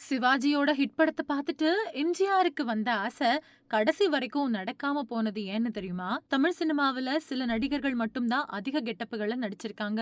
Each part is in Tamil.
சிவாஜியோட ஹிட் படத்த பார்த்துட்டு எம்ஜிஆருக்கு வந்த ஆசை கடைசி வரைக்கும் நடக்காம போனது ஏன்னு தெரியுமா? தமிழ் சினிமாவுல சில நடிகர்கள் மட்டும் தான் அதிக கெட்டப்புகள்ல நடிச்சிருக்காங்க.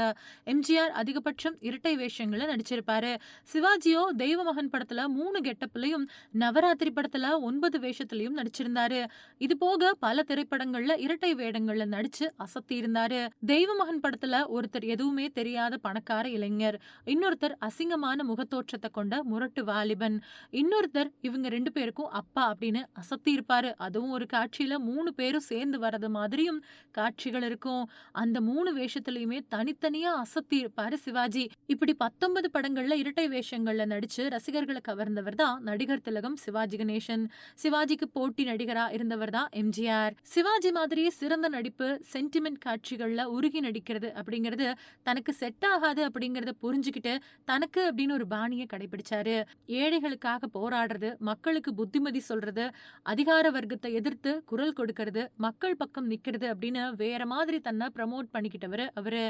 எம்ஜிஆர் அதிகபட்சம் இரட்டை வேஷங்கள்ல நடிச்சிருப்பாரு. சிவாஜியோ தெய்வமகன் படத்துல 3 கெட்டப்லயும், நவராத்திரி படத்துல 9 வேஷத்திலயும் நடிச்சிருந்தாரு. இது போக பல திரைப்படங்கள்ல இரட்டை வேடங்கள்ல நடிச்சு அசத்தியிருந்தாரு. தெய்வமகன் படத்துல ஒருத்தர் எதுவுமே தெரியாத பணக்கார இளைஞர், இன்னொருத்தர் அசிங்கமான முகத்தோற்றத்தை கொண்ட முரட்டு வாலிபன், இன்னொருத்தர் இவங்க 2 பேருக்கும் அப்பா அப்படின்னு அசத்தி இருப்பாரு. அதுவும் ஒரு காட்சியில 3 பேரும் சேர்ந்து வரது மாதிரியும் காட்சிகள் இருக்கும். அந்த 3 வேஷத்திலயுமே தனித்தனியா அசத்தி இருப்பாரு சிவாஜி. இப்படி 19 படங்கள்ல இரட்டை வேஷங்கள்ல நடிச்சு ரசிகர்களை கவர்ந்தவர் தான் நடிகர் திலகம் சிவாஜி கணேசன். சிவாஜிக்கு போட்டி நடிகரா இருந்தவர் தான் எம்ஜிஆர். சிவாஜி மாதிரியே சிறந்த நடிப்பு, சென்டிமெண்ட் காட்சிகள்ல உருகி நடிக்கிறது அப்படிங்கிறது தனக்கு செட் ஆகாது அப்படிங்கறத புரிஞ்சுக்கிட்டு தனக்கு அப்படின்னு ஒரு பாணியை கடைபிடிச்சாரு. ஏழைகளுக்காக போராடுறது, மக்களுக்கு புத்திமதி சொல்றது, அதிகார வர்க்கத்தை எதிர்த்து குரல் கொடுக்கிறது, மக்கள் பக்கம் நிக்கிறது அப்படின்னு வேற மாதிரி தன்னை ப்ரமோட் பண்ணிக்கிட்டவரு அவரு.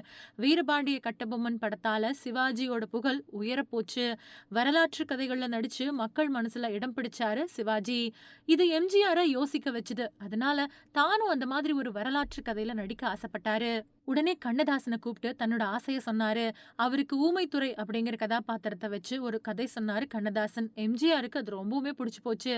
வீரபாண்டிய கட்டபொம்மன் படத்தால சிவாஜியோட புகழ் உயரப்போச்சு. வரலாற்று கதைகள்ல நடிச்சு மக்கள் மனசுல இடம் பிடிச்சாரு சிவாஜி. இது எம்ஜிஆரை யோசிக்க வச்சுது. அதனால தானும் அந்த மாதிரி ஒரு வரலாற்று கதையில நடிக்க ஆசைப்பட்டாரு. உடனே கண்ணதாசனை கூப்பிட்டு தன்னோட ஆசைய சொன்னாரு. அவருக்கு ஊமைத்துறை அப்படிங்கிற கதாபாத்திரத்தை வச்சு ஒரு கதை சொன்னாரு கண்ணதாசன். எம்ஜிஆருக்கு அது ரொம்பவுமே பிடிச்சு போச்சு.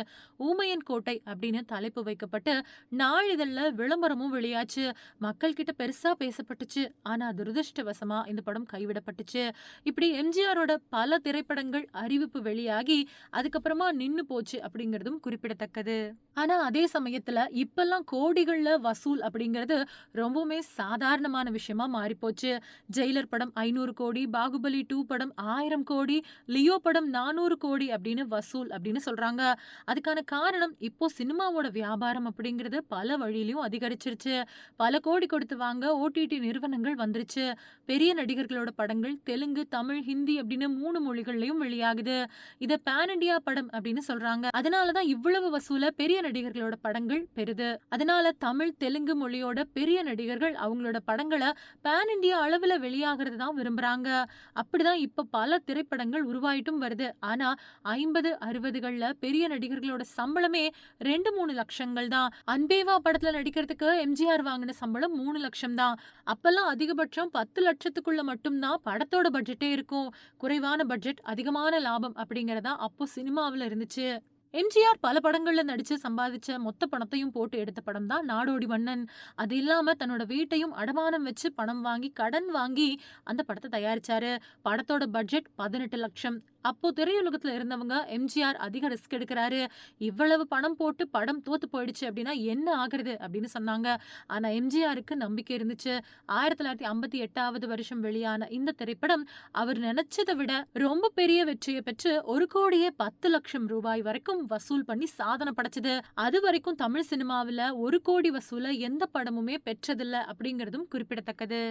ஊமையன் கோட்டை அப்படின்னு தலைப்பு வைக்கப்பட்டு நாளிதழ்ல விளம்பரமும் வெளியாச்சு. மக்கள் கிட்ட பெருசா பேசப்பட்டுச்சு. ஆனா துரதிருஷ்டவசமா இந்த படம் கைவிடப்பட்டுச்சு. இப்படி எம்ஜிஆரோட பல திரைப்படங்கள் அறிவிப்பு வெளியாகி அதுக்கப்புறமா நின்னு போச்சு அப்படிங்கறதும் குறிப்பிடத்தக்கது. ஆனா அதே சமயத்துல இப்பெல்லாம் கோடிகள்ல வசூல் அப்படிங்கிறது ரொம்பவுமே சாதாரணமான விஷயமா மாறிப்போச்சு. ஜெயிலர் படம் 500 கோடி, பாகுபலி 2 படம் 1000 கோடி, லியோ படம் 400 கோடி அப்படின்னு வசூல் அப்படின்னு சொல்றாங்க. அதுக்கான காரணம் இப்போ சினிமாவோட வியாபாரம் அப்படிங்கிறது பல வழியிலும் அதிகரிச்சிருச்சு. பல கோடி கொடுத்து வாங்க ஓடிடி நிறுவனங்கள் வந்துருச்சு. பெரிய நடிகர்களோட படங்கள் தெலுங்கு, தமிழ், ஹிந்தி அப்படின்னு 3 மொழிகள்லயும் வெளியாகுது. இத பேன் இண்டியா படம் அப்படின்னு சொல்றாங்க. அதனாலதான் இவ்வளவு வசூல பெரிய நடிகர்களோட படங்கள் பெறுது. அதனால தமிழ், தெலுங்கு மொழியோட பெரிய நடிகர்கள் அவங்களோட படங்களை பேன் இண்டியா அளவுல வெளியாகிறது தான் விரும்புறாங்க. அப்படிதான் இப்ப பல திரைப்படங்கள் உருவாயிட்டும் வருது. ஆனா 50, 60கள்ல பெரிய நடிகர்களோட சம்பளமே 2-3 லட்சங்கள் தான். அன்பேவா படத்துல நடிக்கிறதுக்கு எம்ஜிஆர் வாங்கின சம்பளம் 3 லட்சம் தான். அப்பெல்லாம் அதிகபட்சம் 10 லட்சத்துக்குள்ள மட்டும்தான் படத்தோட பட்ஜெட்டே இருக்கும். குறைவான பட்ஜெட், அதிகமான லாபம் அப்படிங்கறதா அப்போ சினிமாவில் இருந்துச்சு. எம்ஜிஆர் பல படங்கள்ல நடிச்சு சம்பாதிச்ச மொத்த பணத்தையும் போட்டு எடுத்த படம் தான் நாடோடி மன்னன். அது இல்லாம தன்னோட வீட்டையும் அடமானம் வச்சு பணம் வாங்கி, கடன் வாங்கி அந்த படத்தை தயாரிச்சாரு. படத்தோட பட்ஜெட் 18 லட்சம். அப்போ திரையுலகத்துல இருந்தவங்க எம்ஜிஆர் அதிக ரிஸ்க் எடுக்கிறாரு, இவ்வளவு பணம் போட்டு படம் தோத்து போயிடுச்சு அப்படின்னா என்ன ஆகுறது அப்படின்னு சொன்னாங்க. ஆனா எம்ஜிஆருக்கு நம்பிக்கை இருந்துச்சு. 1958வது வருஷம் வெளியான இந்த திரைப்படம் அவர் நினைச்சதை விட ரொம்ப பெரிய வெற்றியை பெற்று 1,10,00,000 ரூபாய் வரைக்கும் வசூல் பண்ணி சாதனை படைச்சது. அது வரைக்கும் தமிழ் சினிமாவில 1 கோடி வசூல எந்த படமுமே பெற்றதில்ல அப்படிங்கறதும் குறிப்பிடத்தக்கது.